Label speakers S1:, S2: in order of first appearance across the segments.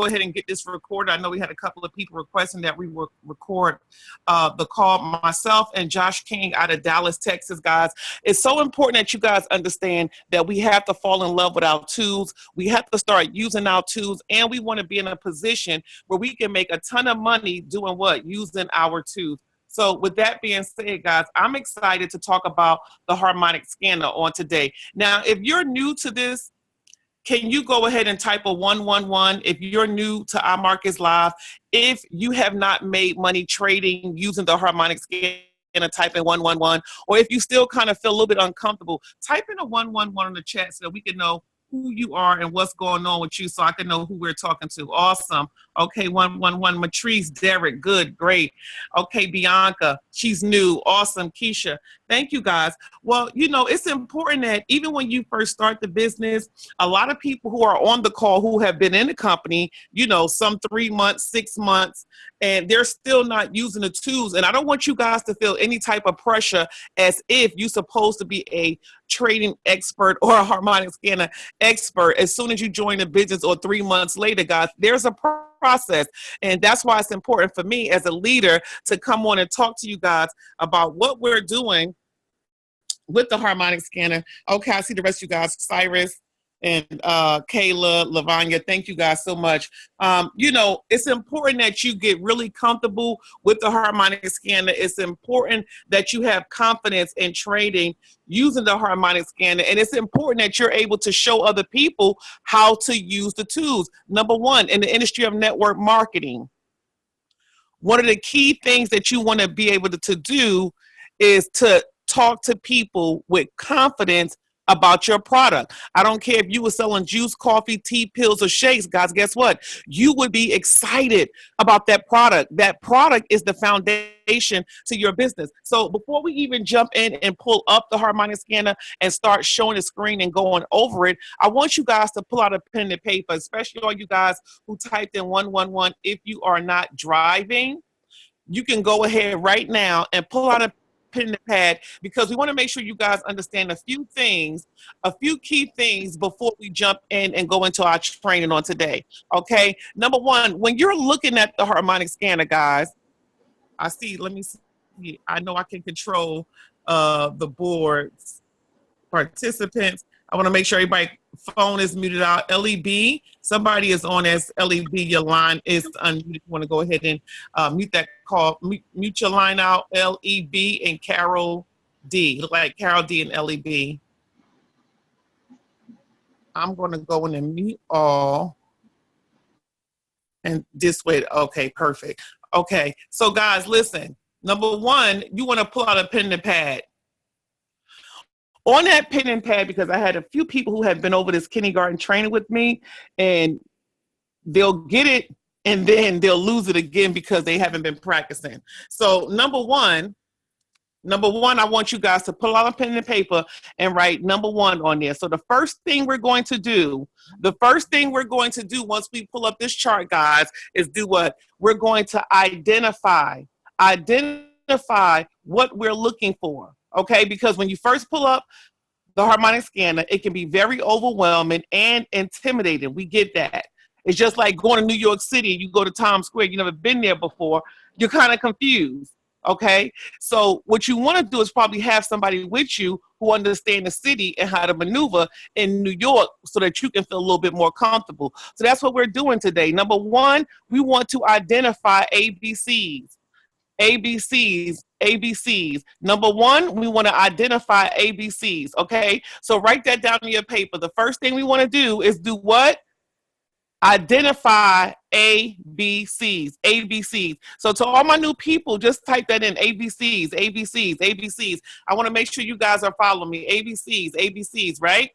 S1: ahead and get this recorded. I know we had a couple of people requesting that we record the call. Myself and Josh King out of Dallas, Texas, guys. It's so important that you guys understand that we have to fall in love with our tools. We have to start using our tools, and we want to be in a position where we can make a ton of money doing what? Using our tools. So with that being said, guys, I'm excited to talk about the Harmonic scanner on today. Now, if you're new to this, can you go ahead and type a 111 if you're new to iMarkets Live? If you have not made money trading using the Harmonic scanner, type in 111. Or if you still kind of feel a little bit uncomfortable, type in a 111 in the chat so that we can know who you are and what's going on with you so I can know who we're talking to. Awesome. Okay, 111. Matrice, Derek, good, great. Okay, Bianca, she's new. Awesome. Keisha, thank you guys. Well, you know, it's important that even when you first start the business, a lot of people who are on the call who have been in the company, you know, some 3 months, 6 months, and they're still not using the tools. And I don't want you guys to feel any type of pressure as if you're supposed to be a trading expert or a Harmonic scanner expert as soon as you join the business or 3 months later, guys. There's a process, and that's why it's important for me as a leader to come on and talk to you guys about what we're doing with the Harmonic scanner. Okay, I see the rest of you guys, Cyrus and Kayla, Lavanya, thank you guys so much. You know, it's important that you get really comfortable with the Harmonic scanner. It's important that you have confidence in trading using the Harmonic scanner. And it's important that you're able to show other people how to use the tools. Number one, in the industry of network marketing, one of the key things that you want to be able to do is to talk to people with confidence about your product. I don't care if you were selling juice, coffee, tea, pills, or shakes, guys, guess what? You would be excited about that product. That product is the foundation to your business. So before we even jump in and pull up the Harmonic scanner and start showing the screen and going over it, I want you guys to pull out a pen and paper, especially all you guys who typed in 111. If you are not driving, you can go ahead right now and pull out a pen and pad, because we want to make sure you guys understand a few key things before we jump in and go into our training on today. Okay, number one, when you're looking at the Harmonic scanner, guys, I see, let me see, I know I can control the board's participants. I want to make sure everybody's phone is muted out. LEB, somebody is on as LEB. Your line is unmuted. You want to go ahead and mute that call. Mute your line out, LEB and Carol D. Look like Carol D and LEB. I'm going to go in and mute all. And this way, okay, perfect. Okay, so guys, listen. Number one, you want to pull out a pen and pad. On that pen and pad, because I had a few people who had been over this kindergarten training with me, and they'll get it and then they'll lose it again because they haven't been practicing. So number one, I want you guys to pull out a pen and paper and write number one on there. So the first thing we're going to do once we pull up this chart, guys, is do what? We're going to identify what we're looking for. Okay, because when you first pull up the Harmonic scanner, it can be very overwhelming and intimidating. We get that. It's just like going to New York City. You go to Times Square. You've never been there before. You're kind of confused. Okay, so what you want to do is probably have somebody with you who understands the city and how to maneuver in New York so that you can feel a little bit more comfortable. So that's what we're doing today. Number one, we want to identify ABCs. ABCs. Number one, we want to identify ABCs, okay? So write that down on your paper. The first thing we want to do is do what? Identify ABCs. So to all my new people, just type that in, ABCs. I want to make sure you guys are following me. ABCs, right?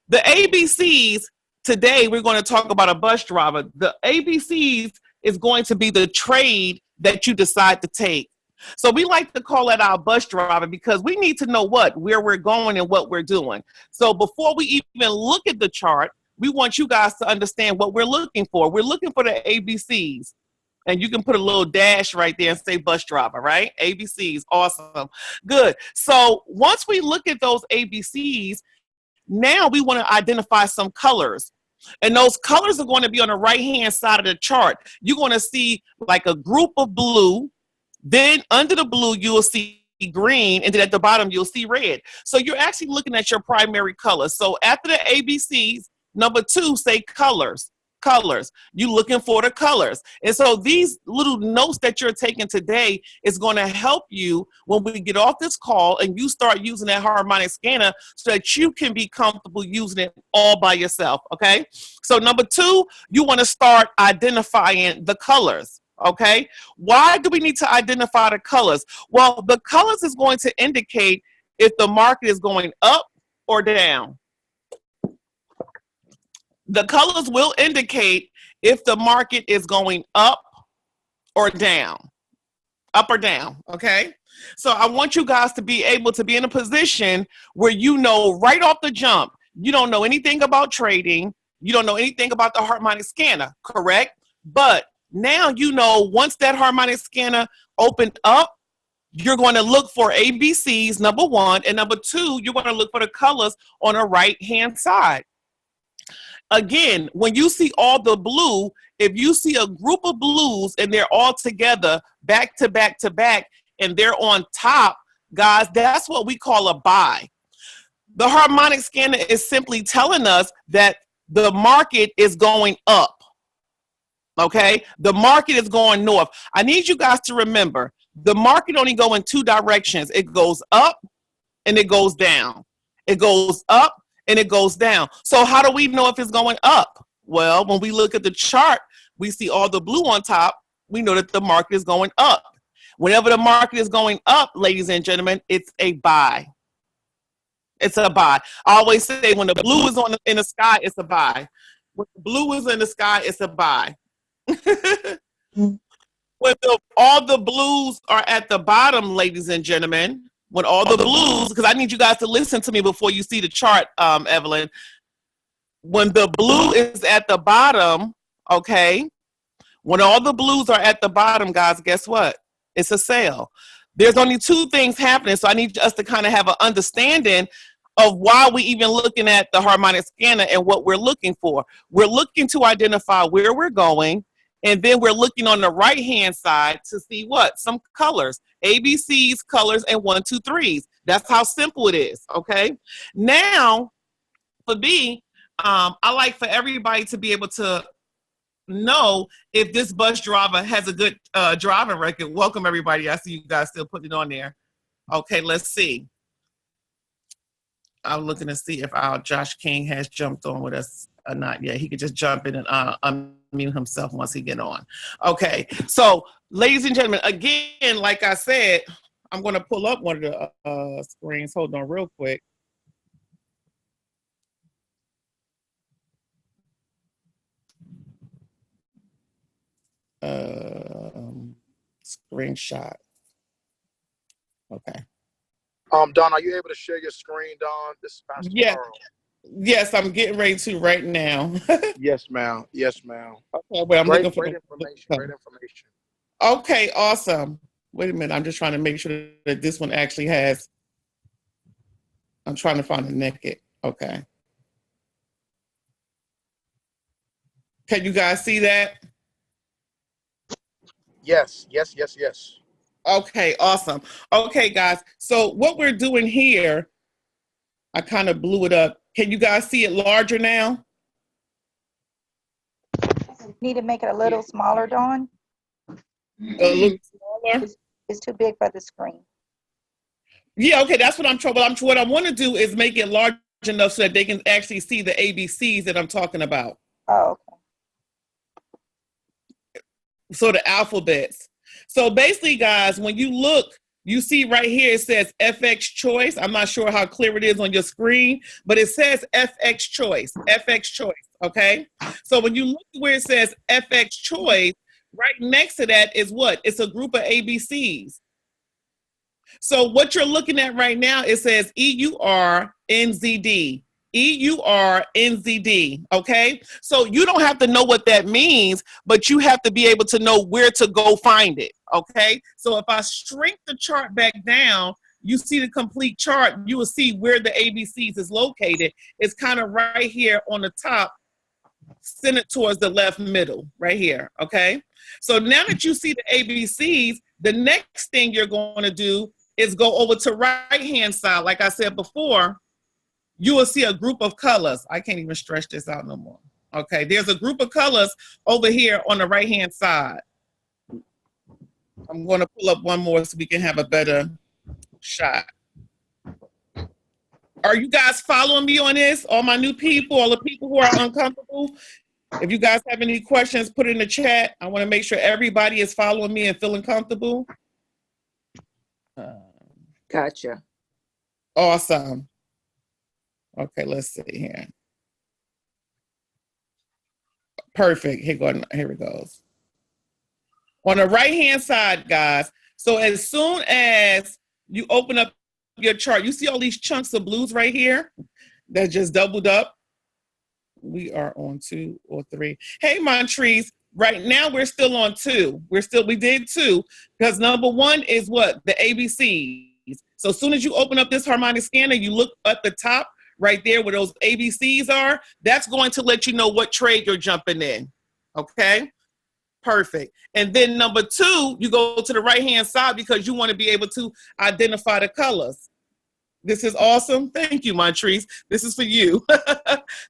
S1: The ABCs, today we're going to talk about a bus driver. The ABCs is going to be the trade that you decide to take. So we like to call it our bus driver because we need to know where we're going and what we're doing. So before we even look at the chart, we want you guys to understand what we're looking for. We're looking for the ABCs. And you can put a little dash right there and say bus driver, right? ABCs, awesome. Good. So once we look at those ABCs, now we want to identify some colors. And those colors are going to be on the right-hand side of the chart. You're going to see like a group of blue. Then under the blue, you will see green, and then at the bottom, you'll see red. So you're actually looking at your primary colors. So after the ABCs, number 2, say colors. Colors. You're looking for the colors. And so these little notes that you're taking today is going to help you when we get off this call and you start using that harmonic scanner so that you can be comfortable using it all by yourself. Okay. So number 2, you want to start identifying the colors. Okay. Why do we need to identify the colors? Well, the colors is going to indicate if the market is going up or down. The colors will indicate if the market is going up or down. Up or down, okay? So I want you guys to be able to be in a position where you know right off the jump, you don't know anything about trading, you don't know anything about the harmonic scanner, correct? But now you know once that harmonic scanner opened up, you're going to look for ABCs, number 1, and number 2, you're going to look for the colors on the right-hand side. Again, when you see all the blue, if you see a group of blues and they're all together back to back to back and they're on top, guys, that's what we call a buy. The harmonic scanner is simply telling us that the market is going up. Okay, the market is going north. I need you guys to remember the market only goes in 2 directions. It goes up and it goes down. It goes up and it goes down. So how do we know if it's going up? Well, when we look at the chart, we see all the blue on top. We know that the market is going up. Whenever the market is going up, ladies and gentlemen, it's a buy. It's a buy. I always say when the blue is in the sky, it's a buy. When the blue is in the sky, it's a buy. When all the blues are at the bottom, ladies and gentlemen, when all the blues, because I need you guys to listen to me before you see the chart, Evelyn. When the blue is at the bottom, okay, when all the blues are at the bottom, guys, guess what? It's a sale. There's only 2 things happening, so I need us to kind of have an understanding of why we even looking at the harmonic scanner and what we're looking for. We're looking to identify where we're going, and then we're looking on the right-hand side to see what? Some colors. ABCs, colors, and 1, 2, 3s. That's how simple it is, okay? Now, for me, I like for everybody to be able to know if this bus driver has a good driving record. Welcome, everybody. I see you guys still putting it on there. Okay, let's see. I'm looking to see if our Josh King has jumped on with us or not yet. He could just jump in and unmute himself once he get on. Okay, so ladies and gentlemen, again, like I said, I'm going to pull up one of the screens. Hold on real quick. Screenshot. Okay.
S2: Don, are you able to share your screen, Don? This is Pastor Carl.
S1: Yes, I'm getting ready to right now.
S2: Yes, ma'am. Yes, ma'am.
S1: Okay, well, I'm looking for
S2: great information. Great information.
S1: Okay, awesome. Wait a minute. I'm just trying to make sure that this one actually has. I'm trying to find the naked. Okay. Can you guys see that?
S2: Yes, yes, yes, yes.
S1: Okay, awesome. Okay, guys. So what we're doing here, I kind of blew it up. Can you guys see it larger now?
S3: Need to make it a little smaller, Dawn.
S1: A little smaller?
S3: It's too big for the screen.
S1: Yeah, okay, that's what I'm trying. What I want to do is make it large enough so that they can actually see the ABCs that I'm talking about.
S3: Oh, okay.
S1: So the alphabets. So basically, guys, when you look, you see right here, it says FX choice. I'm not sure how clear it is on your screen, but it says FX choice, okay? So when you look where it says FX choice, right next to that is what? It's a group of ABCs. So what you're looking at right now, it says EURNZD. EURNZD, okay? So you don't have to know what that means, but you have to be able to know where to go find it, okay? So if I shrink the chart back down, you see the complete chart, you will see where the ABCs is located. It's kind of right here on the top send it towards the left middle right here, okay? So now that you see the ABCs, the next thing you're going to do is go over to right-hand side. Like I said before, you will see a group of colors. I can't even stretch this out no more. Okay, there's a group of colors over here on the right-hand side. I'm going to pull up one more so we can have a better shot. Are you guys following me on this? All my new people, all the people who are uncomfortable? If you guys have any questions, put it in the chat. I want to make sure everybody is following me and feeling comfortable.
S4: Gotcha.
S1: Awesome. Okay, let's see here. Perfect. Here it goes. On the right-hand side, guys, so as soon as you open up your chart, you see all these chunks of blues right here that just doubled up. We are on 2 or 3. Hey, Montrese, right now we're still on 2. We did 2 because number 1 is what? The ABCs. So as soon as you open up this Harmonic scanner, you look at the top right there where those ABCs are, that's going to let you know what trade you're jumping in, okay? Perfect. And then number 2, you go to the right-hand side because you want to be able to identify the colors. This is awesome. Thank you, Montrese. This is for you.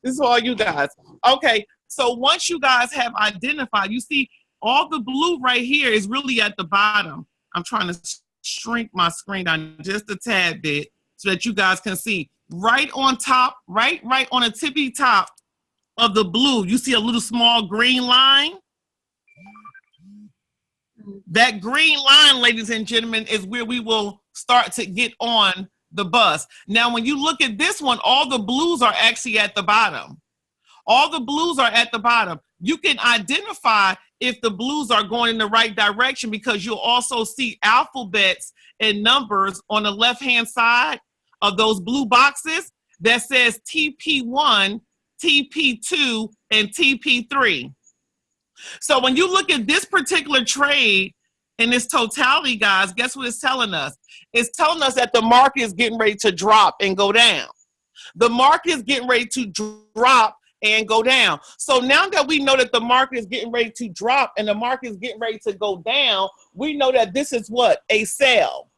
S1: This is for all you guys. Okay, so once you guys have identified, you see all the blue right here is really at the bottom. I'm trying to shrink my screen down just a tad bit so that you guys can see. Right on top, right on the tippy top of the blue, you see a little small green line. That green line, ladies and gentlemen, is where we will start to get on the bus. Now, when you look at this one, all the blues are actually at the bottom. All the blues are at the bottom. You can identify if the blues are going in the right direction because you'll also see alphabets and numbers on the left-hand side of those blue boxes that says TP1, TP2, and TP3. So when you look at this particular trade in this totality, guys, guess what it's telling us? It's telling us that the market is getting ready to drop and go down. The market is getting ready to drop and go down. So now that we know that the market is getting ready to drop and the market is getting ready to go down, we know that this is what? A sell.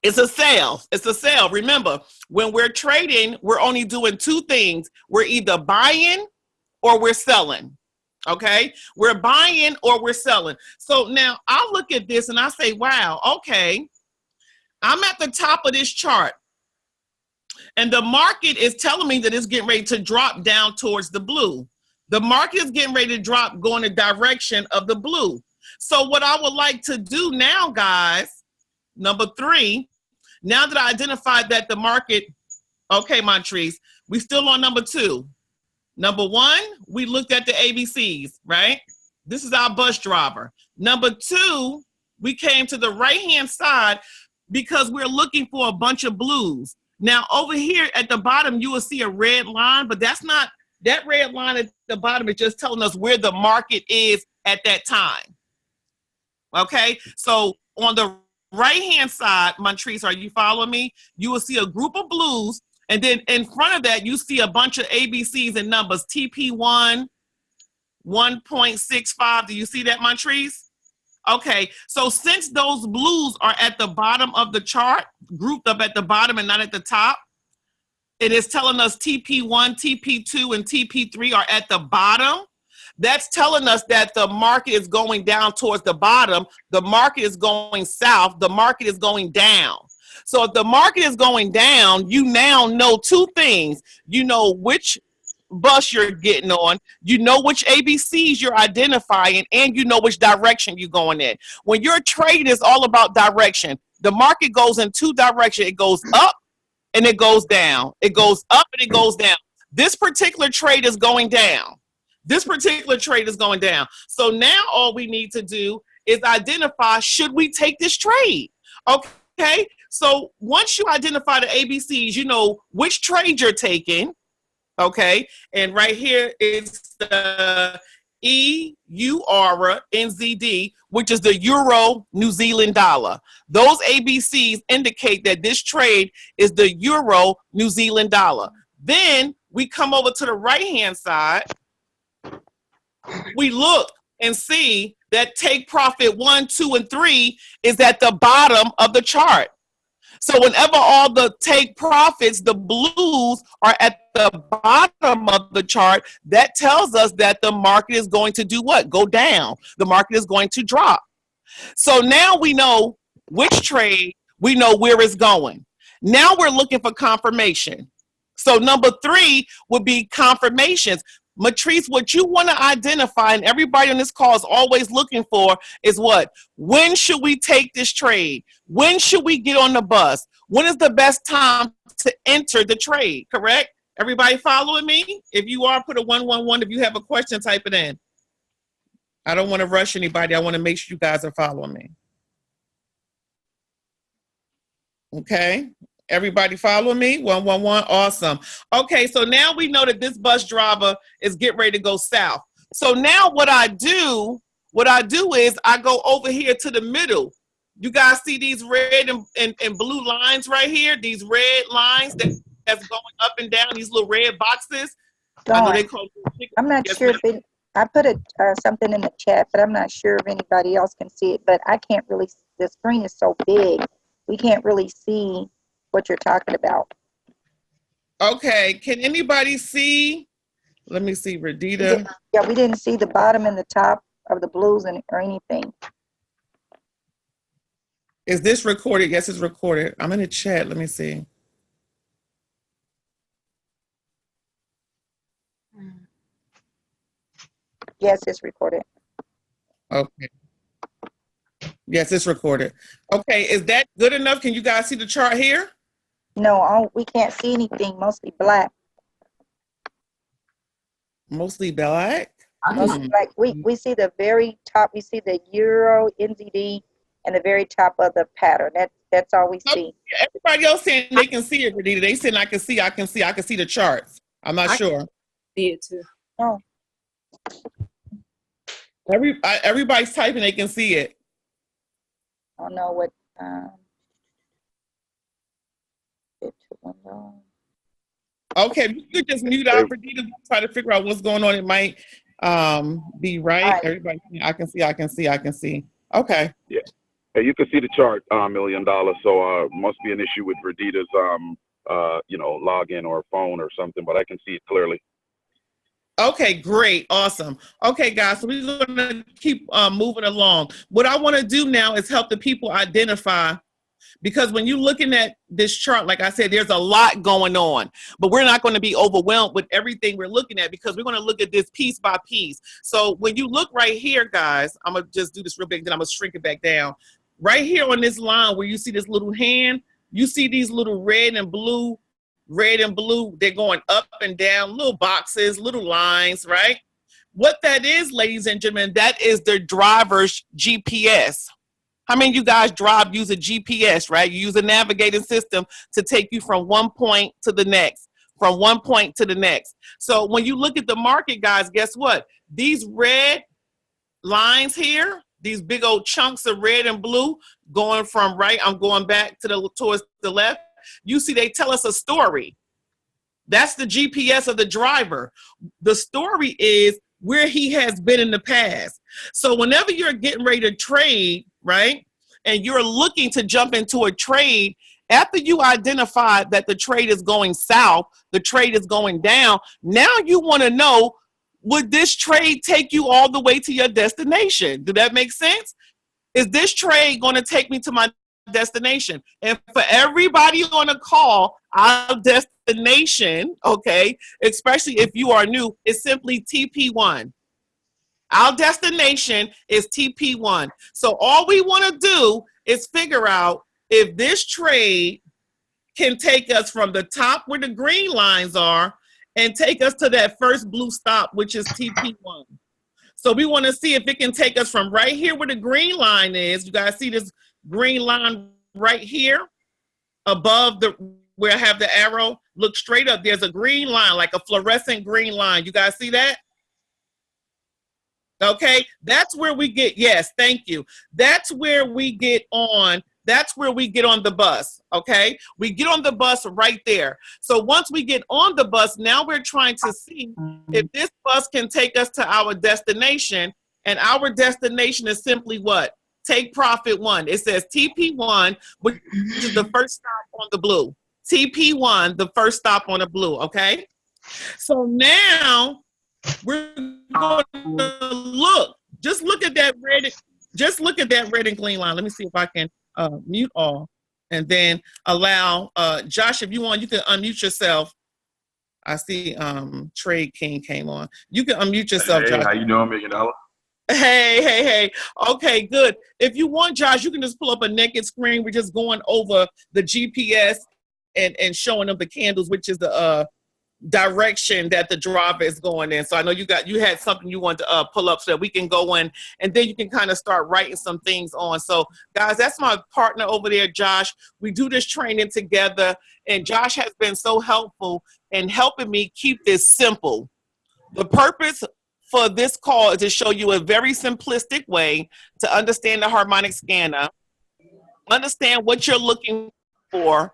S1: It's a sale. It's a sale. Remember, when we're trading, we're only doing 2 things. We're either buying or we're selling. Okay? We're buying or we're selling. So now I'll look at this and I say, wow, okay, I'm at the top of this chart. And the market is telling me that it's getting ready to drop down towards the blue. The market is getting ready to drop, going the direction of the blue. So what I would like to do now, guys, number 3, now that I identified that the market, okay, Montrese, we still on number 2. Number 1, we looked at the ABCs, right? This is our bus driver. Number 2, we came to the right-hand side because we're looking for a bunch of blues. Now, over here at the bottom, you will see a red line, but that's not, that red line at the bottom is just telling us where the market is at that time. Okay, so on the right-hand side, Montrese, are you following me? You will see a group of blues, and then in front of that, you see a bunch of ABCs and numbers, TP1, 1.65. Do you see that, Montrese? Okay, so since those blues are at the bottom of the chart, grouped up at the bottom and not at the top, it is telling us TP1, TP2, and TP3 are at the bottom. That's telling us that the market is going down towards the bottom. The market is going south. The market is going down. So if the market is going down, you now know 2 things. You know which bus you're getting on, you know which ABCs you're identifying, and you know which direction you're going in. When you're trading, it's all about direction. The market goes in 2 directions. It goes up and it goes down. It goes up and it goes down. This particular trade is going down. This particular trade is going down. So now all we need to do is identify, should we take this trade? Okay, so once you identify the ABCs, you know which trade you're taking. Okay, and right here is the EUR-NZD, which is the Euro New Zealand dollar. Those ABCs indicate that this trade is the Euro New Zealand dollar. Then we come over to the right-hand side, we look and see that take profit 1, 2, and 3 is at the bottom of the chart. So whenever all the take profits, the blues are at the bottom of the chart, that tells us that the market is going to do what? Go down. The market is going to drop. So now we know which trade, we know where it's going. Now we're looking for confirmation. So number 3 would be confirmations. Matrice, what you want to identify, and everybody on this call is always looking for, is what? When should we take this trade? When should we get on the bus? When is the best time to enter the trade, correct? Everybody following me? If you are, put a 111. If you have a question, type it in. I don't want to rush anybody. I want to make sure you guys are following me. Okay. Everybody follow me? 111. Awesome. Okay, so now we know that this bus driver is getting ready to go south. So now what I do is I go over here to the middle. You guys see these red and blue lines right here? These red lines that's going up and down, these little red boxes. I know they call them.
S3: I'm not sure if it, I put something in the chat, but I'm not sure if anybody else can see it. But I can't really, the screen is so big, we can't really see what you're talking about.
S1: Okay, can anybody see? Let me see, Radita.
S3: Yeah, we didn't see the bottom and the top of the blues or anything.
S1: Is this recorded? Yes, it's recorded. I'm in the chat. Let me see.
S3: Yes, it's recorded.
S1: Okay. Yes, it's recorded. Okay, is that good enough? Can you guys see the chart here?
S3: No, we can't see anything, mostly black.
S1: Mostly black?
S3: Mostly black. We see the very top, we see the Euro, NZD, and the very top of the pattern. That's all we see.
S1: Everybody else saying they can see it, Radita. They saying I can see the charts. I'm not sure.
S4: See it too.
S3: Oh.
S1: Everybody's typing they can see it.
S3: I don't know what,
S1: okay, you could just mute out Radita. Try to figure out what's going on. It might be right. Everybody, I can see. Okay.
S5: Yeah. Hey, you can see the chart, $1 million. So must be an issue with Radita's login or phone or something, but I can see it clearly.
S1: Okay, great, awesome. Okay, guys, so we're gonna keep moving along. What I want to do now is help the people identify, because when you're looking at this chart, like I said, there's a lot going on, but we're not going to be overwhelmed with everything we're looking at, because we're going to look at this piece by piece. So when you look right here, guys, I'm gonna just do this real big, then I'm gonna shrink it back down. Right here on this line where you see this little hand, you see these little red and blue, they're going up and down, little boxes, little lines, right? What that is, ladies and gentlemen, that is the driver's GPS. How many of you guys use a GPS, right? You use a navigating system to take you from one point to the next, from one point to the next. So when you look at the market, guys, guess what? These red lines here, these big old chunks of red and blue going from right, I'm going back to towards the left. You see, they tell us a story. That's the GPS of the driver. The story is where he has been in the past. So whenever you're getting ready to trade, right, and you're looking to jump into a trade, after you identify that the trade is going south, the trade is going down, now you want to know, would this trade take you all the way to your destination? Does that make sense? Is this trade going to take me to my destination? And for everybody on the call, our destination, okay, especially if you are new, is simply TP1. Our destination is TP1. So all we want to do is figure out if this trade can take us from the top where the green lines are and take us to that first blue stop, which is TP1. So we want to see if it can take us from right here where the green line is. You guys see this green line right here above where I have the arrow? Look straight up. There's a green line, like a fluorescent green line. You guys see that? Okay, that's where we get, yes, thank you. That's where we get on That's where we get on the bus, okay? We get on the bus right there. So once we get on the bus, now we're trying to see if this bus can take us to our destination. And our destination is simply what? Take profit 1. It says TP1, which is the first stop on the blue. TP1, the first stop on the blue, okay? So now we're going to look. Just look at that red. Just look at that red and clean line. Let me see if I can mute all, and then allow Josh, if you want, you can unmute yourself. I see Trade King came on. You can unmute yourself,
S5: Hey,
S1: Josh.
S5: how you doing, $1 million?
S1: Hey. Okay, good. If you want, Josh, you can just pull up a naked screen. We're just going over the GPS and showing them the candles, which is the direction that the driver is going in. So I know you had something you want to pull up so that we can go in, and then you can kind of start writing some things on. So guys, that's my partner over there, Josh. We do this training together, and Josh has been so helpful in helping me keep this simple. The purpose for this call is to show you a very simplistic way to understand the harmonic scanner, understand what you're looking for,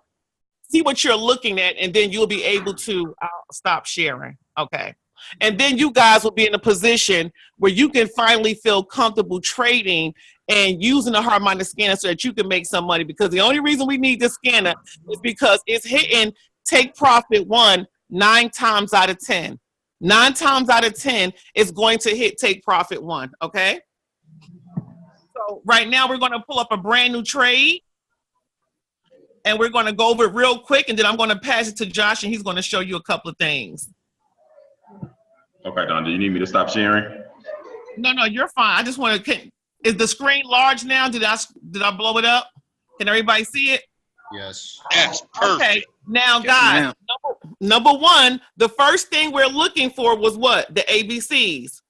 S1: see what you're looking at, and then you'll be able to stop sharing, okay? And then you guys will be in a position where you can finally feel comfortable trading and using the harmonic scanner so that you can make some money, because the only reason we need this scanner is because it's hitting take profit 1 9 times out of 10. 9 times out of 10 is going to hit take profit 1, okay? So right now we're going to pull up a brand new trade, and we're going to go over it real quick, and then I'm going to pass it to Josh, and he's going to show you a couple of things.
S5: Okay, Don, do you need me to stop sharing?
S1: No, you're fine. I just want to, is the screen large now? Did I blow it up? Can everybody see it?
S4: Yes.
S6: Yes, perfect.
S1: Okay, now guys, number 1, the first thing we're looking for was what? The ABCs.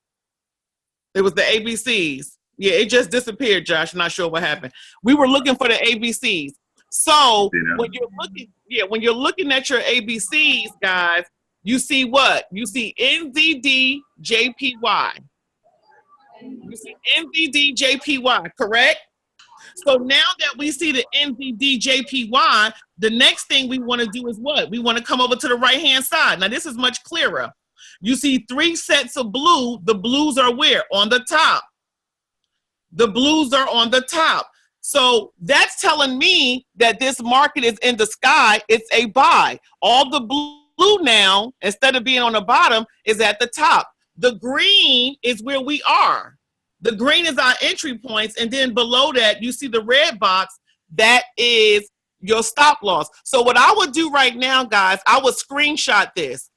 S1: It was the ABCs. Yeah, it just disappeared, Josh. I'm not sure what happened. We were looking for the ABCs. So when you're looking at your ABCs, guys, you see what? You see NZD JPY. You see NZD JPY, correct? So now that we see the NZD JPY, the next thing we want to do is what? We want to come over to the right-hand side. Now, this is much clearer. You see 3 sets of blue. The blues are where? On the top. The blues are on the top. So that's telling me that this market is in the sky. It's a buy. All the blue now, instead of being on the bottom, is at the top. The green is where we are. The green is our entry points, and then below that, you see the red box. That is your stop loss. So what I would do right now, guys, I would screenshot this.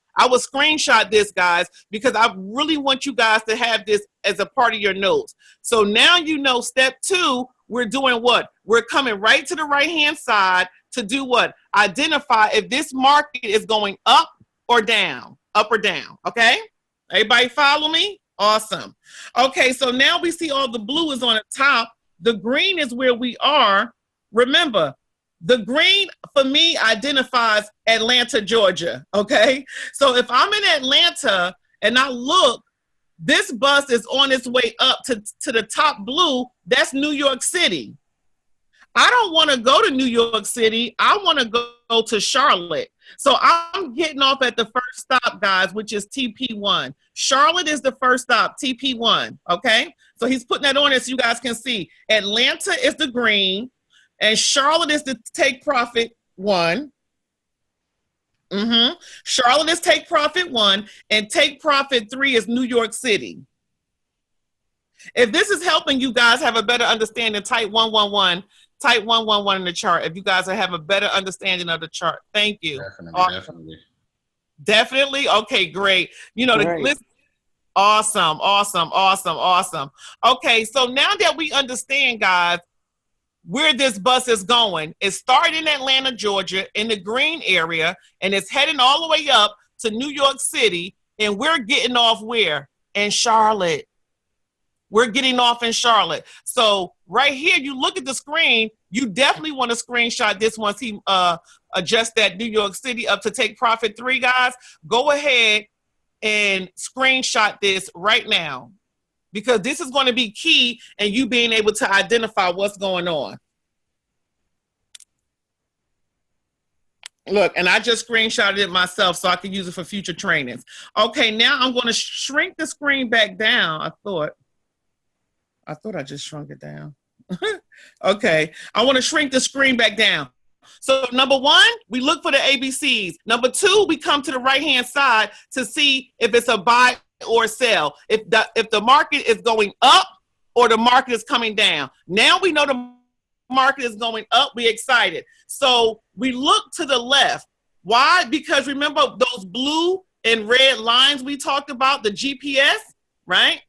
S1: Guys, because I really want you guys to have this as a part of your notes. So now you know step 2, we're doing what? We're coming right to the right-hand side to do what? Identify if this market is going up or down, okay? Everybody follow me? Awesome. Okay, so now we see all the blue is on the top. The green is where we are. Remember, the green for me identifies Atlanta, Georgia, okay? So if I'm in Atlanta and I look, this bus is on its way up to the top blue. That's New York City. I don't want to go to New York City. I want to go to Charlotte. So I'm getting off at the first stop, guys, which is TP1. Charlotte is the first stop, TP1, okay? So he's putting that on there so you guys can see. Atlanta is the green, and Charlotte is the take profit 1. Charlotte is take profit 1, and take profit 3 is New York City. If this is helping you guys have a better understanding, type 111. Type 111 in the chart if you guys have a better understanding of the chart. Thank you. Definitely. Okay, great. You know, the list. Awesome. Okay, so now that we understand, guys, where this bus is going, it started in Atlanta, Georgia, in the green area, and it's heading all the way up to New York City, and we're getting off where? In Charlotte. We're getting off in Charlotte. So right here, you look at the screen, you definitely want to screenshot this once he adjusts that New York City up to take profit 3, guys. Go ahead and screenshot this right now, because this is going to be key in you being able to identify what's going on. Look, and I just screenshotted it myself so I can use it for future trainings. Okay, now I'm going to shrink the screen back down. I thought I just shrunk it down. Okay, I want to shrink the screen back down. So number one, we look for the ABCs. Number two, we come to the right-hand side to see if it's a buy or sell. If the market is going up or the market is coming down. Now we know the market is going up. We're excited. So we look to the left. Why? Because remember those blue and red lines we talked about, the GPS, right?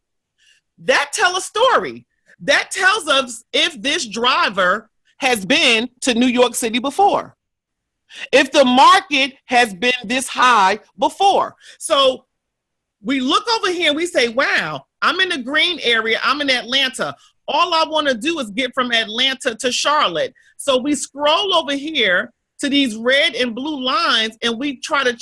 S1: That tell a story. That tells us if this driver has been to New York City before, if the market has been this high before. So we look over here and we say, wow, I'm in the green area. I'm in Atlanta. All I want to do is get from Atlanta to Charlotte. So we scroll over here to these red and blue lines and we try to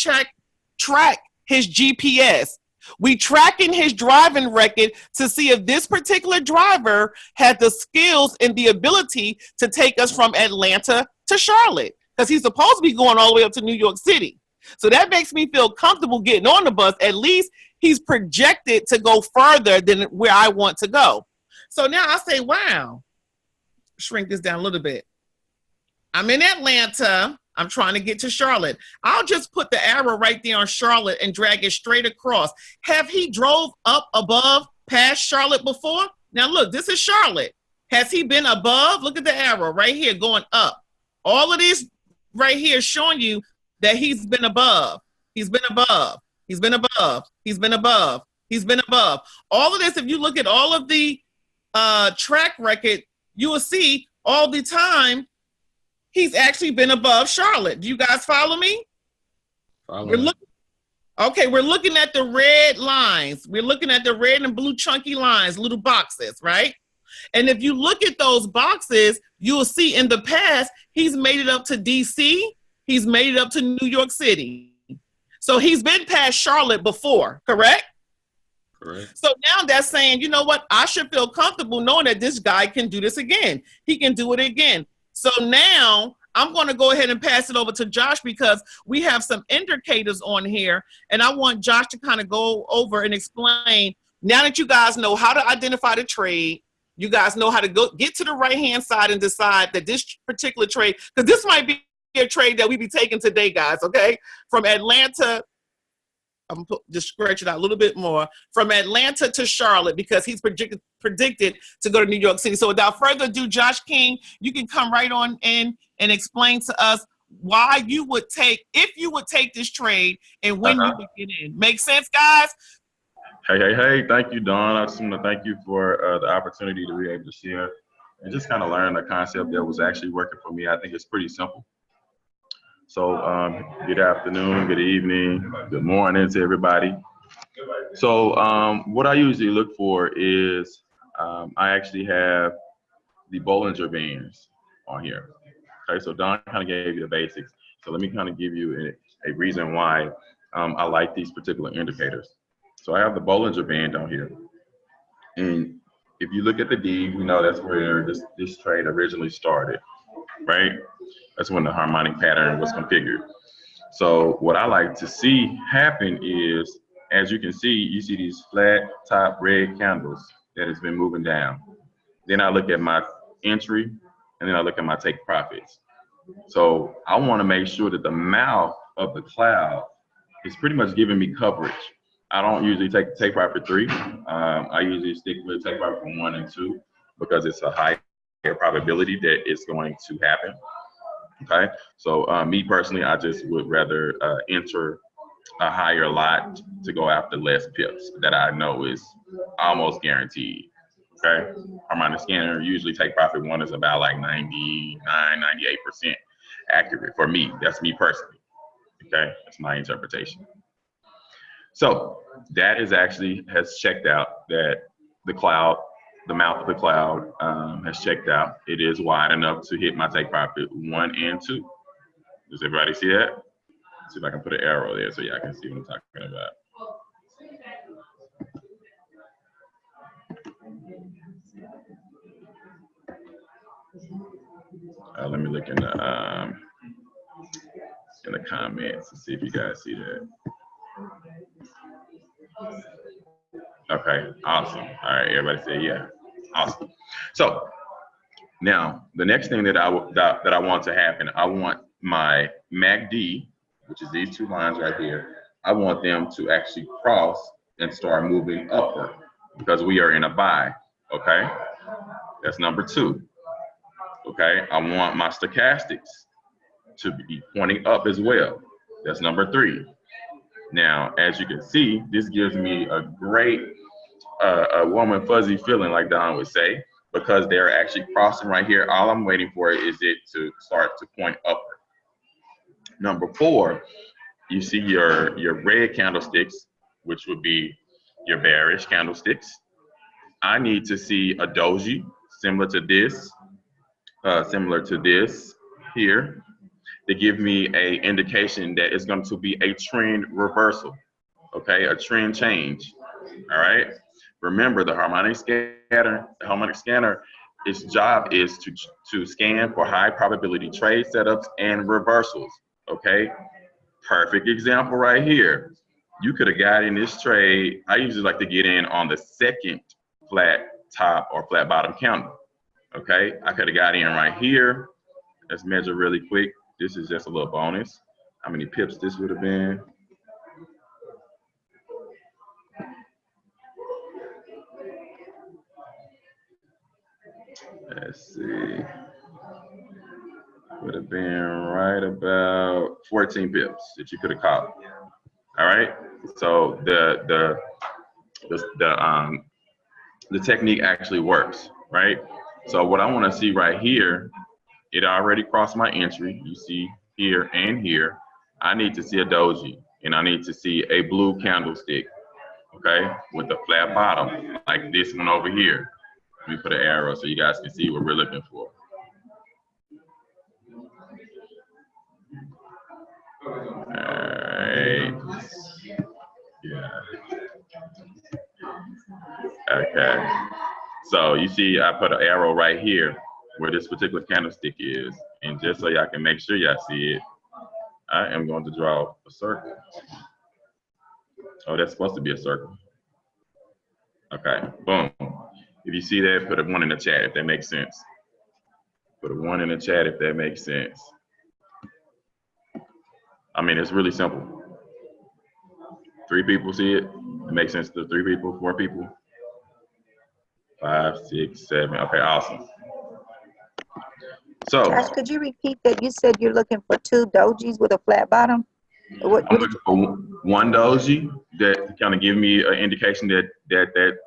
S1: track his GPS. We tracking his driving record to see if this particular driver had the skills and the ability to take us from Atlanta to Charlotte, because he's supposed to be going all the way up to New York City. So that makes me feel comfortable getting on the bus. At least he's projected to go further than where I want to go. So now I say, wow, shrink this down a little bit. I'm in Atlanta. I'm trying to get to Charlotte. I'll just put the arrow right there on Charlotte and drag it straight across. Have he drove up above past Charlotte before? Now look, this is Charlotte. Has he been above? Look at the arrow right here going up. All of this right here showing you that he's been above. He's been above. He's been above. He's been above. He's been above. All of this, if you look at all of the track record, you will see all the time he's actually been above Charlotte. Do you guys follow me? We're looking at the red lines. We're looking at the red and blue chunky lines, little boxes, right? And if you look at those boxes, you will see in the past, he's made it up to DC. He's made it up to New York City. So he's been past Charlotte before, correct?
S4: Correct.
S1: So now that's saying, you know what? I should feel comfortable knowing that this guy can do this again. He can do it again. So now I'm going to go ahead and pass it over to Josh because we have some indicators on here. And I want Josh to kind of go over and explain, now that you guys know how to identify the trade, you guys know how to go get to the right-hand side and decide that this particular trade, because this might be a trade that we be taking today, guys, okay? From Atlanta, I'm just scratch it out a little bit more, from Atlanta to Charlotte, because he's predicted to go to New York City. So without further ado, Josh King, you can come right on in and explain to us why you would take, if you would take this trade and when you would get in. Make sense, guys?
S4: Hey, thank you, Dawn. I just want to thank you for the opportunity to be able to share and just kind of learn a concept that was actually working for me. I think it's pretty simple. So good afternoon, good evening, good morning to everybody. So what I usually look for is I actually have the Bollinger Bands on here. Okay, so Don kind of gave you the basics. So let me kind of give you a reason why I like these particular indicators. So I have the Bollinger Band on here. And if you look at the D, we know that's where this trade originally started, right? That's when the harmonic pattern was configured. So what I like to see happen is, as you can see, you see these flat top red candles that has been moving down. Then I look at my entry, and then I look at my take profits. So I want to make sure that the mouth of the cloud is pretty much giving me coverage. I don't usually take profit 3. I usually stick with take profit 1 and 2 because it's a higher probability that it's going to happen. Okay, so me personally, I just would rather enter a higher lot to go after less pips that I know is almost guaranteed. Okay, Harmonic scanner usually take profit 1 is about like 99, 98% accurate for me. That's me personally. Okay, that's my interpretation. So that is actually has checked out that the cloud, the mouth of the cloud has checked out. It is wide enough to hit my take profit 1 and 2. Does everybody see that? Let's see if I can put an arrow there so y'all can see what I'm talking about. Let me look in the in the comments to see if you guys see that. Okay, awesome. All right, everybody say yeah. Awesome. So now the next thing that I want to happen, I want my MACD, which is these two lines right here, I want them to actually cross and start moving upward because we are in a buy. Okay, that's number 2. Okay, I want my stochastics to be pointing up as well. That's number 3. Now, as you can see, this gives me a great warm and fuzzy feeling, like Don would say, because they're actually crossing right here. All I'm waiting for is it to start to point upward. Number 4, you see your red candlesticks, which would be your bearish candlesticks. I need to see a doji similar to this here, to give me a indication that it's going to be a trend reversal, okay, a trend change. All right. Remember, the harmonic scanner, its job is to scan for high probability trade setups and reversals. Okay. Perfect example right here. You could have got in this trade. I usually like to get in on the second flat top or flat bottom candle. Okay, I could have got in right here. Let's measure really quick. This is just a little bonus. How many pips this would have been? Let's see. Would have been right about 14 pips that you could have caught. All right. So the technique actually works, right? So what I want to see right here, it already crossed my entry. You see here and here. I need to see a doji, and I need to see a blue candlestick, okay, with a flat bottom, like this one over here. Let me put an arrow so you guys can see what we're looking for. All right. Yeah. Okay. So you see, I put an arrow right here where this particular candlestick is, and just so y'all can make sure y'all see it, I am going to draw a circle. Oh, that's supposed to be a circle. Okay, boom. If you see that, put a 1 in the chat if that makes sense. Put a 1 in the chat if that makes sense. I mean, it's really simple. 3 people see it. It makes sense to 3 people, 4 people. 5, 6, 7. Okay, awesome. So,
S3: Josh, could you repeat that? You said you're looking for 2 dojis with a flat bottom?
S4: I'm looking for 1 doji that kind of give me an indication that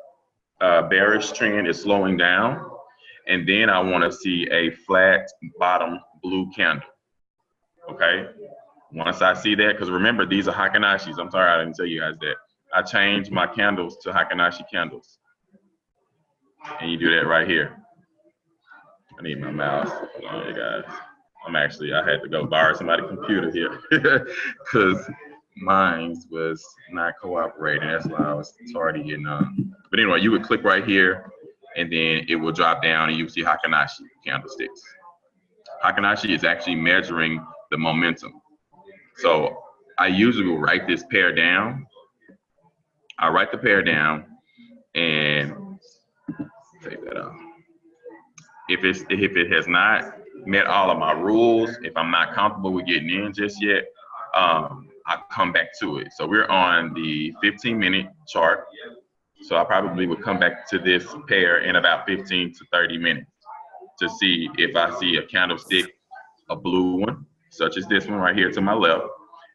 S4: bearish trend is slowing down, and then I want to see a flat bottom blue candle. Okay. Once I see that, because remember, these are Hakinashis. I'm sorry I didn't tell you guys that. I changed my candles to Hakinashi candles. And you do that right here. I need my mouse. Hold on, you guys. I had to go borrow somebody's computer here because mine was not cooperating. That's why I was tardy getting on. But anyway, you would click right here, and then it will drop down, and you see Hakinashi candlesticks. Hakinashi is actually measuring the momentum. So I usually will write this pair down. I write the pair down and take that off. If it has not met all of my rules, if I'm not comfortable with getting in just yet, I'll come back to it. So we're on the 15-minute chart. So I probably would come back to this pair in about 15 to 30 minutes to see if I see a candlestick, a blue one, such as this one right here to my left.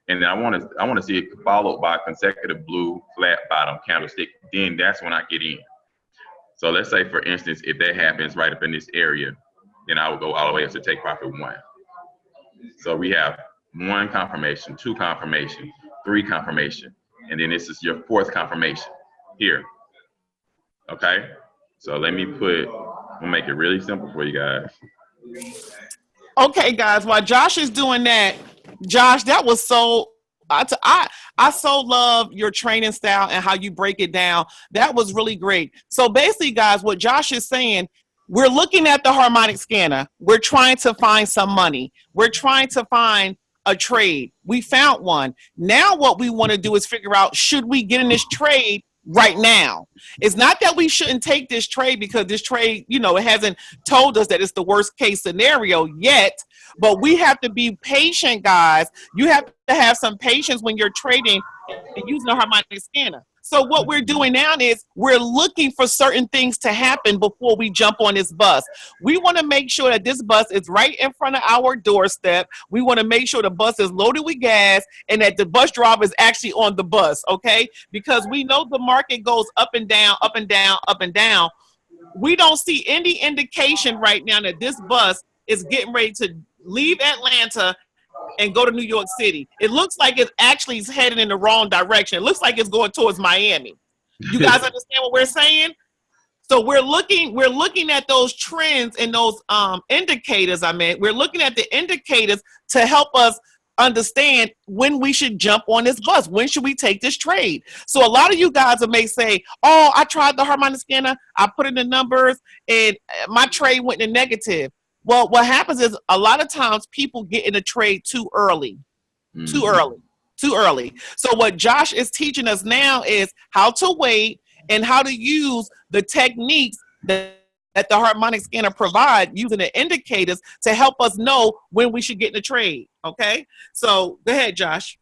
S4: And then I want to see it followed by a consecutive blue flat bottom candlestick. Then that's when I get in. So let's say, for instance, if that happens right up in this area, then I will go all the way up to take profit 1. So we have 1 confirmation, 2 confirmation, 3 confirmation, and then this is your 4th confirmation here. Okay. So let me we'll make it really simple for you guys.
S1: Okay, guys, while Josh is doing that, Josh, that was so, I so love your training style and how you break it down. That was really great. So basically, guys, what Josh is saying, we're looking at the harmonic scanner. We're trying to find some money. We're trying to find a trade. We found one. Now what we want to do is figure out, should we get in this trade right now? It's not that we shouldn't take this trade because this trade, you know, it hasn't told us that it's the worst case scenario yet, but we have to be patient, guys. You have to have some patience when you're trading and using a harmonic scanner. So what we're doing now is we're looking for certain things to happen before we jump on this bus. We want to make sure that this bus is right in front of our doorstep. We want to make sure the bus is loaded with gas and that the bus driver is actually on the bus, okay? Because we know the market goes up and down, up and down, up and down. We don't see any indication right now that this bus is getting ready to leave Atlanta and go to New York City. It looks like it actually is heading in the wrong direction. It looks like it's going towards Miami. You guys understand what we're saying? So we're looking at those trends and those indicators. We're looking at the indicators to help us understand when we should jump on this bus. When should we take this trade? So a lot of you guys may say, oh, I tried the harmonic scanner, I put in the numbers, and my trade went in negative. Well, what happens is a lot of times people get in a trade too early. Too early. So what Josh is teaching us now is how to wait and how to use the techniques that the harmonic scanner provide, using the indicators to help us know when we should get in the trade. Okay, so go ahead, Josh.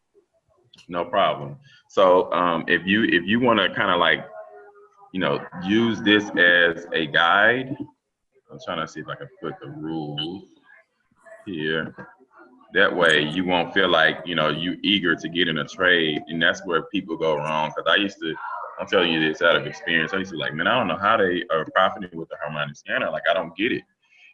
S4: No problem. So if you want to kind of like, you know, use this as a guide, I'm trying to see if I can put the rules here. That way you won't feel like, you know, you eager to get in a trade, and that's where people go wrong. Because I'm telling you this out of experience. I used to be like, man, I don't know how they are profiting with the harmonic scanner. Like, I don't get it.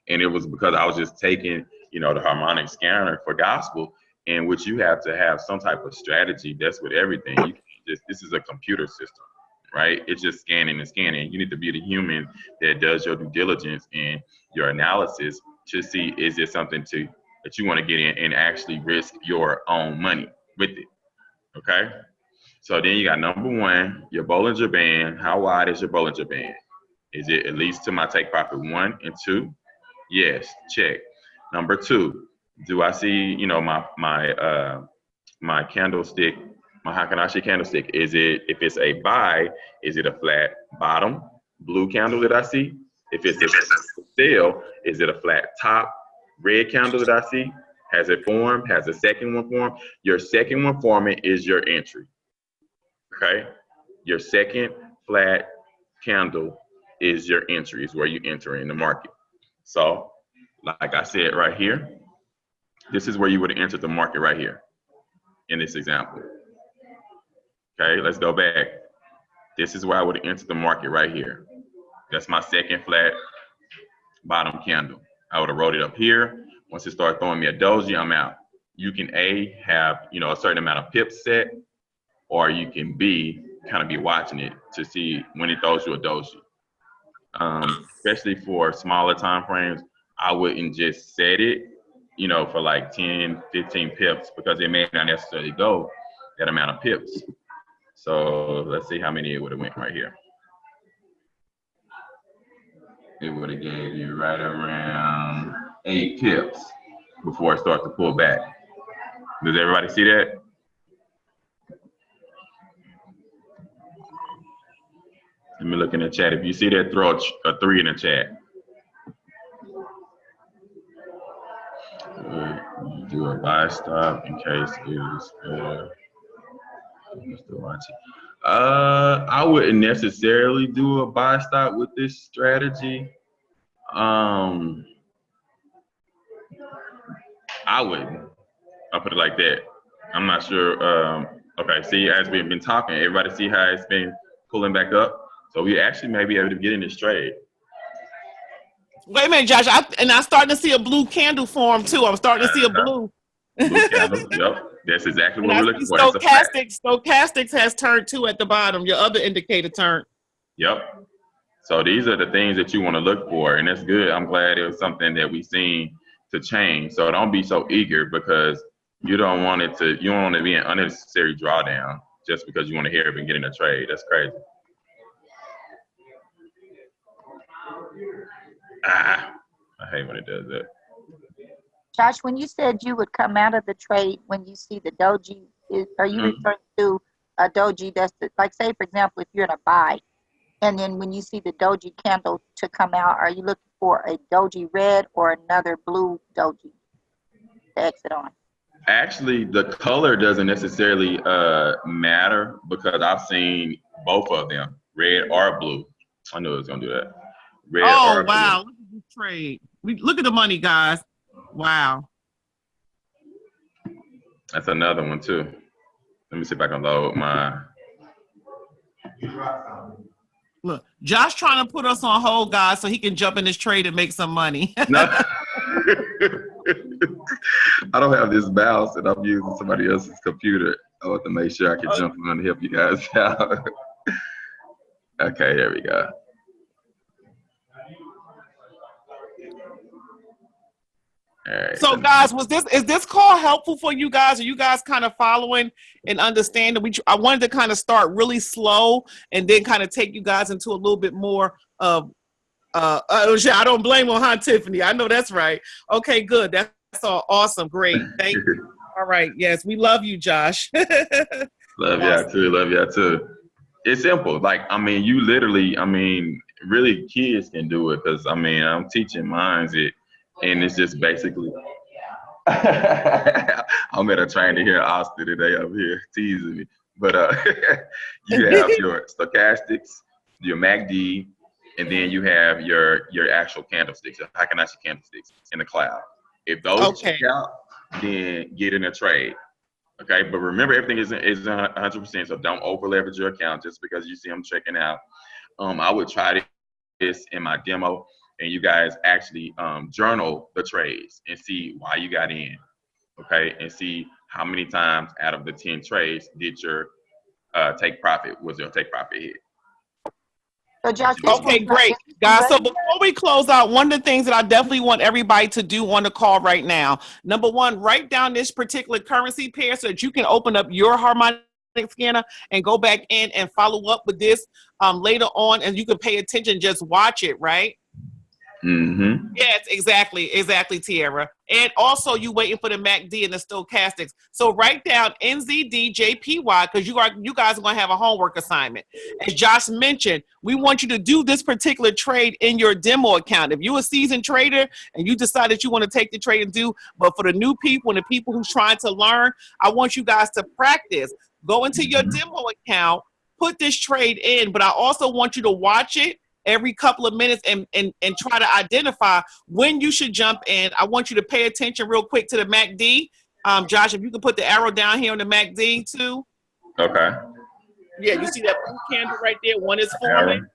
S4: And it was because I was just taking, you know, the harmonic scanner for gospel, in which you have to have some type of strategy. That's with everything. You can't just, this is a computer system, right? It's just scanning and scanning. You need to be the human that does your due diligence and your analysis to see, is there something that you want to get in and actually risk your own money with it, okay? So then you got number one, your Bollinger Band. How wide is your Bollinger Band? Is it at least to my take profit 1 and 2? Yes, check. Number 2, do I see, you know, my candlestick, my Hakanashi candlestick? Is it, if it's a buy, is it a flat bottom blue candle that I see? If it's a sell, is it a flat top red candle that I see? Has it formed? Has a second one formed? Your second one forming is your entry. Okay, your second flat candle is your entry, is where you enter in the market. So, like I said right here, this is where you would have entered the market right here in this example. Okay, let's go back. This is where I would have entered the market right here. That's my second flat bottom candle. I would have rolled it up here. Once it started throwing me a doji, I'm out. You can A, have, you know, a certain amount of pips set, or you can B, kind of be watching it to see when it throws you a doji. Especially for smaller time frames, I wouldn't just set it, you know, for like 10, 15 pips, because it may not necessarily go that amount of pips. So let's see how many it would have went right here. It would have gave you right around 8 pips before it starts to pull back. Does everybody see that? Let me look in the chat. If you see that, throw a 3 in the chat. Do a buy stop in case it is. I wouldn't necessarily do a buy stop with this strategy. I wouldn't. I'll put it like that. I'm not sure. Okay, see, as we've been talking, everybody see how it's been pulling back up? So we actually may be able to get in this trade.
S1: Wait a minute, Josh. I'm starting to see a blue candle form too. I'm starting to see a blue.
S4: Blue candle. Yep. That's exactly what we're looking for.
S1: Stochastics has turned 2 at the bottom. Your other indicator turned.
S4: Yep. So these are the things that you want to look for, and that's good. I'm glad it was something that we've seen to change. So don't be so eager, because you don't want it to. You don't want to be an unnecessary drawdown just because you want to hear it and get in a trade. That's crazy. I hate when it does that.
S3: Josh, when you said you would come out of the trade when you see the doji, are you referring to a doji that's like, say, for example, if you're in a buy, and then when you see the doji candle to come out, are you looking for a doji red or another blue doji to exit on?
S4: Actually, the color doesn't necessarily matter because I've seen both of them, red or blue. I knew it was gonna do that. Red or
S1: wow.
S4: blue.
S1: Look at this trade. Look at the money, guys. Wow.
S4: That's another one too. Let me see if I can load my.
S1: Look, Josh trying to put us on hold, guys, so he can jump in this trade and make some money.
S4: No. I don't have this mouse and I'm using somebody else's computer. I want to make sure I can jump in and help you guys out. Okay, there we go. All right.
S1: So guys, is this call helpful for you guys? Are you guys kind of following and understanding? I wanted to kind of start really slow and then kind of take you guys into a little bit more of I don't blame on, huh, Tiffany? I know that's right. Okay, good. That's all awesome. Great. Thank you. All right. Yes, we love you, Josh.
S4: Love y'all too. Love y'all too. It's simple. Like, I mean, you literally, I mean, really kids can do it because, I mean, I'm teaching minds it, and it's just basically, I'm at a training here in Austin today up here teasing me. But you have your stochastics, your MACD, and then you have your actual candlesticks, your Heikenaishi candlesticks in the cloud. If those check out, then get in a trade. Okay, but remember everything is 100%, so don't over leverage your account just because you see them checking out. I would try this in my demo, and you guys actually journal the trades and see why you got in, okay, and see how many times out of the 10 trades did your take profit, was your take profit hit.
S3: So Josh,
S1: okay, great, guys. So before we close out, one of the things that I definitely want everybody to do on the call right now, number one, write down this particular currency pair so that you can open up your Harmonic scanner and go back in and follow up with this later on, and you can pay attention, just watch it, right?
S4: Mm-hmm.
S1: Yes, exactly, Tiara. And also, you waiting for the MACD and the stochastics. So write down NZDJPY because you guys are going to have a homework assignment. As Josh mentioned, we want you to do this particular trade in your demo account. If you're a seasoned trader and you decide that you want to take the trade and do, but for the new people and the people who's trying to learn, I want you guys to practice. Go into your demo account, put this trade in, but I also want you to watch it every couple of minutes and try to identify when you should jump in. I want you to pay attention real quick to the MACD. Josh, if you can put the arrow down here on the MACD too.
S4: Okay.
S1: Yeah, you see that blue candle right there? One is forming.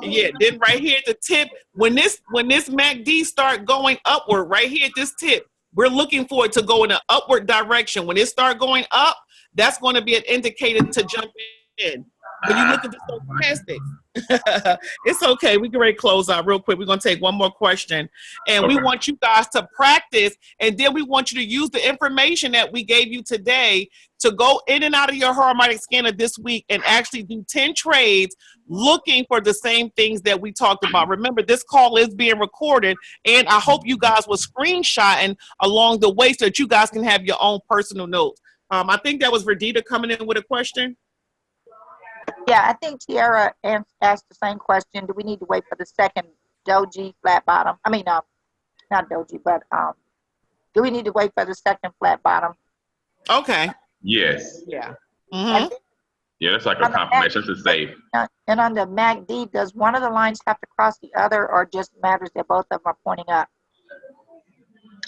S1: Yeah, then right here at the tip, when this MACD start going upward, right here at this tip, we're looking for it to go in an upward direction. When it start going up, that's going to be an indicator to jump in. When you look at the stochastics, it's okay. We can ready to close out real quick. We're going to take one more question. And we want you guys to practice, and then we want you to use the information that we gave you today to go in and out of your Harmonic scanner this week and actually do 10 trades looking for the same things that we talked about. Remember, this call is being recorded, and I hope you guys were screenshotting along the way so that you guys can have your own personal notes. I think that was Verdita coming in with a question.
S3: Yeah, I think Tiara asked the same question. Do we need to wait for the second doji flat bottom? I mean, not doji, but do we need to wait for the second flat bottom?
S1: Okay.
S4: Yes.
S1: Yeah. Mm-hmm.
S4: Yeah, it's like a confirmation to save.
S3: And on the MACD, does one of the lines have to cross the other, or just matters that both of them are pointing up?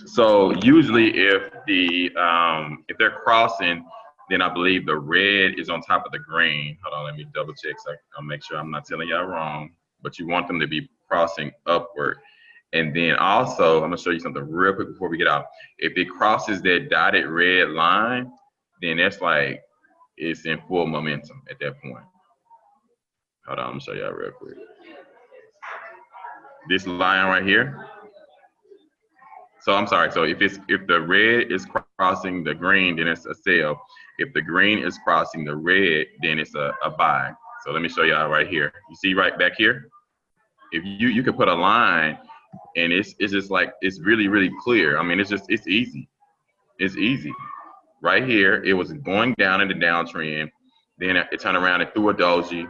S4: So usually, if they're crossing, then I believe the red is on top of the green. Hold on, let me double check so I'll make sure I'm not telling y'all wrong. But you want them to be crossing upward. And then also, I'm gonna show you something real quick before we get out. If it crosses that dotted red line, then that's like it's in full momentum at that point. Hold on, I'm gonna show y'all real quick. This line right here. So I'm sorry. So if the red is crossing the green, then it's a sell. If the green is crossing the red, then it's a buy. So let me show y'all right here. You see right back here? If you could put a line and it's just like it's really really clear. I mean, it's easy. It's easy. Right here, it was going down in the downtrend. Then it turned around and threw a doji,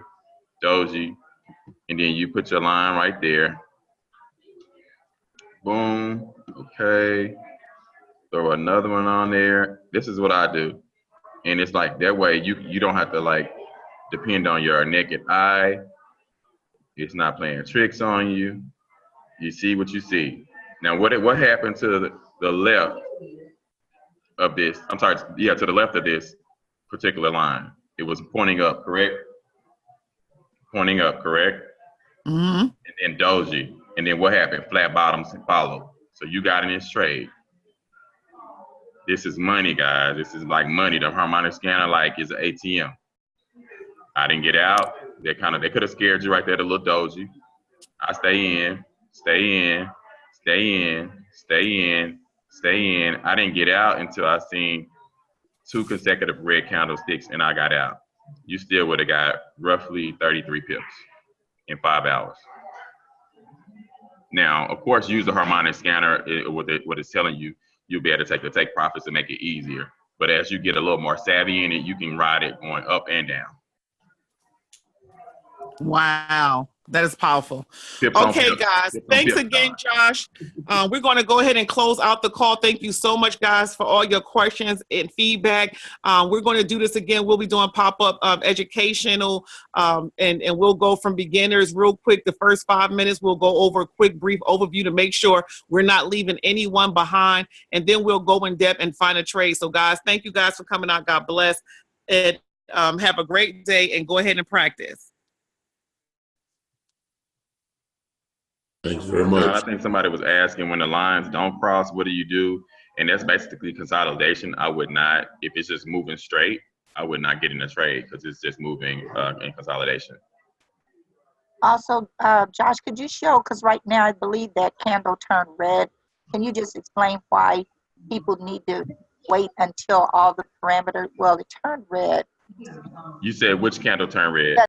S4: and then you put your line right there. Boom. Okay. Throw another one on there. This is what I do, and it's like that way you don't have to like depend on your naked eye. It's not playing tricks on you. You see what you see. Now, what happened to the left of this? I'm sorry, yeah, to the left of this particular line. It was pointing up, correct? Pointing up, correct?
S1: Mm-hmm.
S4: And then doji. And then what happened? Flat bottoms followed. So you got in this trade. This is money, guys. This is like money. The harmonic scanner like is an ATM. I didn't get out. They could have scared you right there, the little doji. I stay in. I didn't get out until I seen 2 consecutive red candlesticks and I got out. You still would have got roughly 33 pips in 5 hours. Now, of course, use the harmonic scanner. What it's telling you, you'll be able to take profits and make it easier. But as you get a little more savvy in it, you can ride it going up and down.
S1: Wow, that is powerful. Okay, guys, thanks again, Josh. We're going to go ahead and close out the call. Thank you so much, guys, for all your questions and feedback. We're going to do this again. We'll be doing pop-up educational, and we'll go from beginners real quick. The first 5 minutes, we'll go over a quick, brief overview to make sure we're not leaving anyone behind, and then we'll go in depth and find a trade. So, guys, thank you guys for coming out. God bless, and have a great day, and go ahead and practice.
S6: Thank you very much.
S4: I think somebody was asking, when the lines don't cross, what do you do? And that's basically consolidation. I would not, if it's just moving straight, I would not get in a trade because it's just moving in consolidation.
S3: Also, Josh, could you show, because right now I believe that candle turned red. Can you just explain why people need to wait until all the parameters, well, it turned red.
S4: You said which candle turned red?